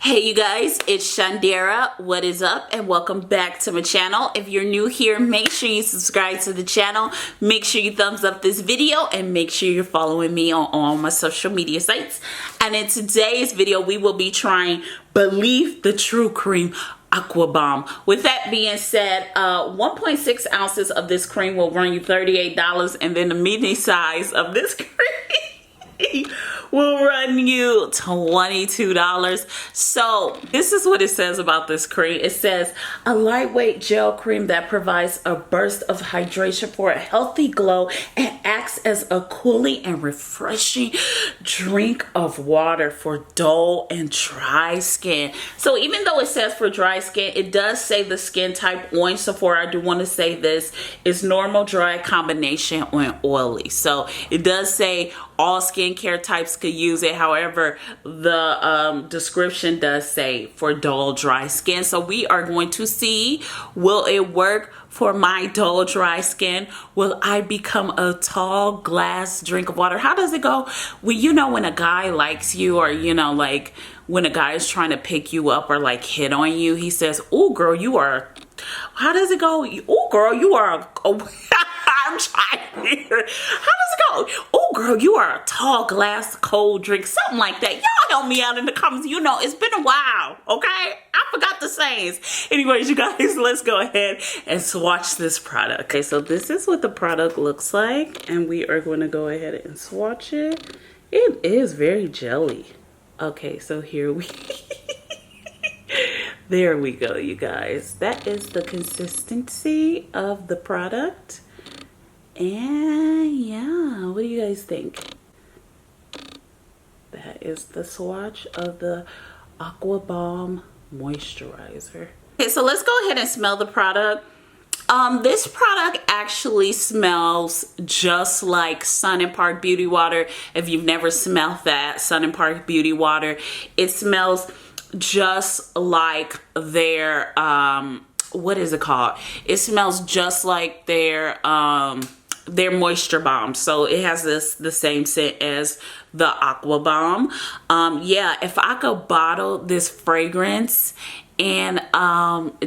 Hey you guys, it's Shundara. What is up? And welcome back to my channel. If you're new here, make sure you subscribe to the channel. Make sure you thumbs up this video and make sure you're following me on all my social media sites. And in today's video, we will be trying BELIF the True Cream Aqua Bomb. With that being said, 1.6 ounces of this cream will run you $38, and then the mini size of this cream will run you $22. So this is what it says about this cream. It says a lightweight gel cream that provides a burst of hydration for a healthy glow and acts as a cooling and refreshing drink of water for dull and dry skin. So even though it says for dry skin, it does say the skin type orange. So for I do want to say this is normal, dry, combination, or oily. So it does say all skincare types could use it. However, the description does say for dull, dry skin. So we are going to see, will it work for my dull, dry skin? Will I become a tall glass drink of water? How does it go? Well, you know, when a guy likes you, or you know, like when a guy is trying to pick you up or like hit on you, he says, "Oh girl, you are," how does it go? "Oh girl, you are I'm trying here. How does it go? "Oh girl, you are a tall glass cold drink," something like that. Y'all help me out in the comments. You know, it's been a while, okay? I forgot the sayings. Anyways, you guys, let's go ahead and swatch this product. Okay, so this is what the product looks like, and we are going to go ahead and swatch it. It is very jelly. Okay, so here we there we go, you guys. That is the consistency of the product. And yeah, what do you guys think? That is the swatch of the Aqua Bomb moisturizer. Okay, so let's go ahead and smell the product. This product actually smells just like Sun and Park Beauty Water. If you've never smelled that, Sun and Park Beauty Water, it smells just like their what is it called? It smells just like their moisture bomb. So it has the same scent as the Aqua Bomb. Yeah, if I could bottle this fragrance and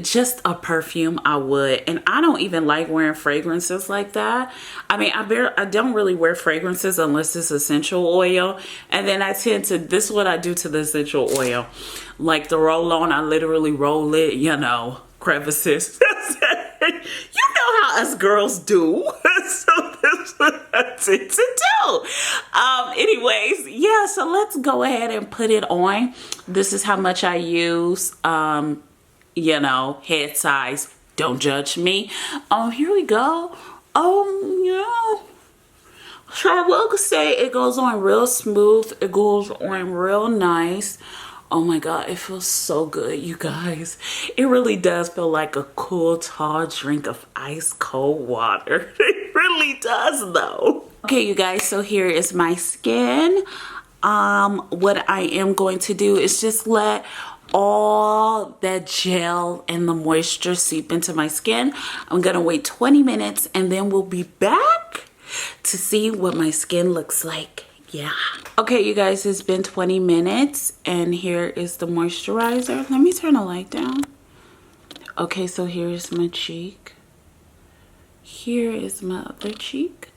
just a perfume, I would. And I don't even like wearing fragrances like that. I mean, I don't really wear fragrances unless it's essential oil. And then I tend to, this is what I do to the essential oil. Like the roll-on, I literally roll it, you know, crevices. You know how us girls do. So this is what I tend to do. Anyways, yeah, so let's go ahead and put it on. This is how much I use. You know, head size. Don't judge me. Here we go. Yeah. So I will say it goes on real smooth. It goes on real nice. Oh my God, it feels so good, you guys. It really does feel like a cool, tall drink of ice cold water. It really does though. Okay, you guys, so here is my skin. What I am going to do is just let all that gel and the moisture seep into my skin. I'm gonna wait 20 minutes and then we'll be back to see what my skin looks like. Yeah. Okay, you guys, it's been 20 minutes and here is the moisturizer. Let me turn the light down. Okay, so here's my cheek. Here is my other cheek.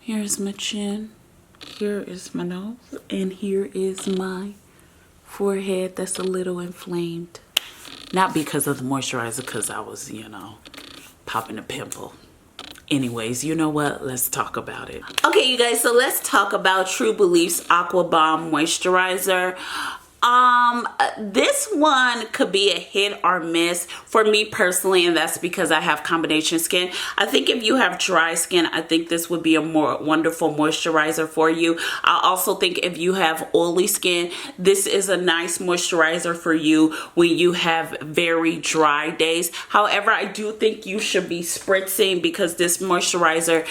Here's my chin. Here is my nose. And here is my forehead that's a little inflamed. Not because of the moisturizer, because I was, you know, popping a pimple. Anyways, you know what? Let's talk about it. Okay, you guys, so let's talk about True BELIF's Aqua Bomb Moisturizer. This one could be a hit or miss for me personally, and that's because I have combination skin. I think if you have dry skin, I think this would be a more wonderful moisturizer for you. I also think if you have oily skin, this is a nice moisturizer for you when you have very dry days. However, I do think you should be spritzing because this moisturizer,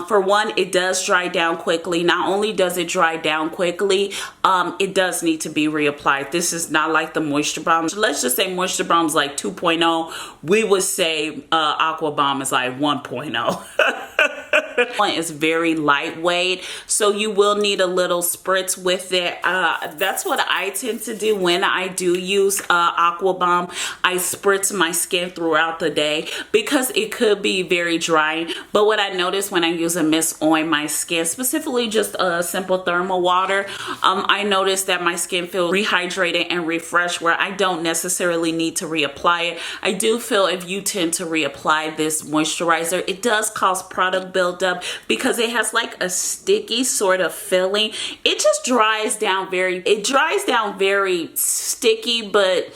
for one, it does dry down quickly. Not only does it dry down quickly, it does need to be reapplied. This is not like the Moisture Bomb. Let's just say Moisture Bomb is like 2.0. We would say Aqua Bomb is like 1.0. One is very lightweight, so you will need a little spritz with it. That's what I tend to do when I do use Aqua Bomb. I spritz my skin throughout the day because it could be very drying. But what I notice when I use a mist on my skin, specifically just a simple thermal water, I notice that my skin feels rehydrated and refreshed, where I don't necessarily need to reapply it. I do feel if you tend to reapply this moisturizer, it does cause product buildup because it has like a sticky sort of feeling. It just dries down very sticky, but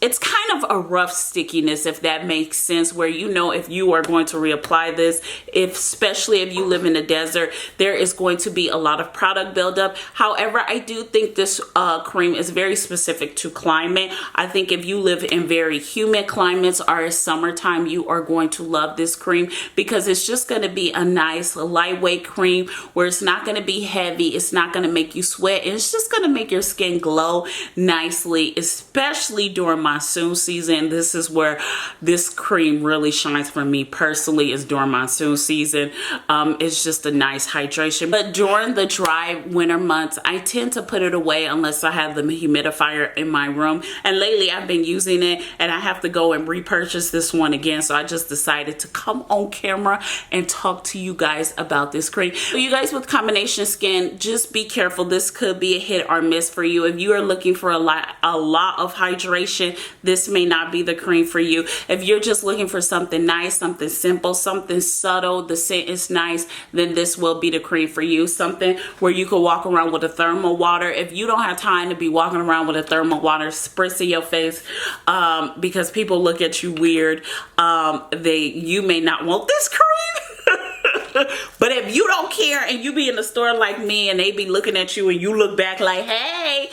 it's kind of a rough stickiness, if that makes sense, where you know if you are going to reapply this, especially if you live in the desert, there is going to be a lot of product buildup. However, I do think this cream is very specific to climate. I think if you live in very humid climates or summertime, you are going to love this cream because it's just going to be a nice lightweight cream where it's not going to be heavy, it's not going to make you sweat, and it's just going to make your skin glow nicely, especially during monsoon season. This is where this cream really shines for me personally, is during monsoon season. It's just a nice hydration. But during the dry winter months, I tend to put it away unless I have the humidifier in my room. And lately I've been using it and I have to go and repurchase this one again. So I just decided to come on camera and talk to you guys about this cream. So you guys with combination skin, just be careful. This could be a hit or miss for you. If you are looking for a lot of hydration, this may not be the cream for you. If you're just looking for something nice, something simple, something subtle, the scent is nice, then this will be the cream for you. Something where you could walk around with a thermal water. If you don't have time to be walking around with a thermal water spritz in your face because people look at you weird, you may not want this cream. But if you don't care and you be in the store like me and they be looking at you and you look back like, hey,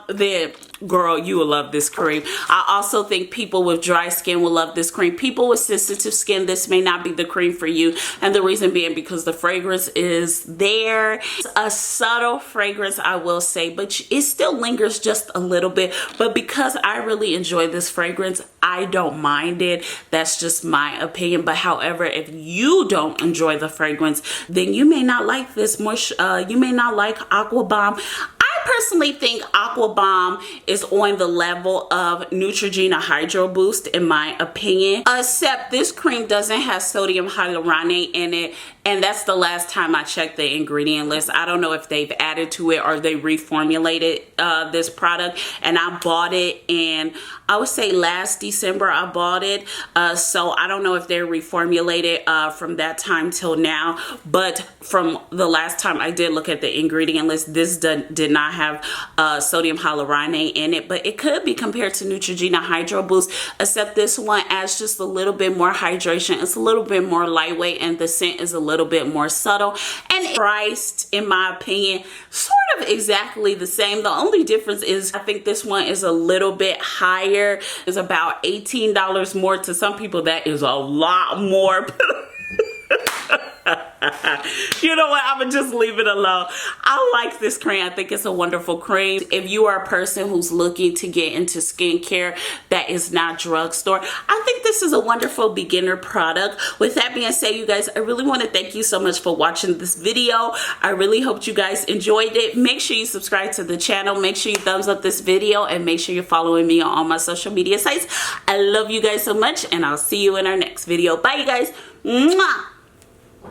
then girl, you will love this cream. I also think people with dry skin will love this cream. People with sensitive skin, this may not be the cream for you. And the reason being because the fragrance is there. It's a subtle fragrance, I will say, but it still lingers just a little bit. But because I really enjoy this fragrance, I don't mind it. That's just my opinion. But however, if you don't enjoy the fragrance, then you may not like this you may not like Aqua Bomb. I personally think Aqua Bomb is on the level of Neutrogena Hydro Boost in my opinion, except this cream doesn't have sodium hyaluronate in it, and that's the last time I checked the ingredient list. I don't know if they've added to it or they reformulated this product, and I bought it in, I would say last December I bought it, so I don't know if they reformulated from that time till now, but from the last time I did look at the ingredient list, this did not have sodium hyaluronate in it, but it could be compared to Neutrogena Hydro Boost, except this one adds just a little bit more hydration. It's a little bit more lightweight and the scent is a little bit more subtle, and priced, in my opinion, sort of exactly the same. The only difference is I think this one is a little bit higher. It's about $18 more. To some people that is a lot more. You know what, I'm gonna just leave it alone. I like this cream. I think it's a wonderful cream. If you are a person who's looking to get into skincare that is not drugstore, I think this is a wonderful beginner product. With that being said, you guys, I really want to thank you so much for watching this video. I really hope you guys enjoyed it. Make sure you subscribe to the channel, make sure you thumbs up this video, and make sure you're following me on all my social media sites. I love you guys so much, and I'll see you in our next video. Bye, you guys. Mwah!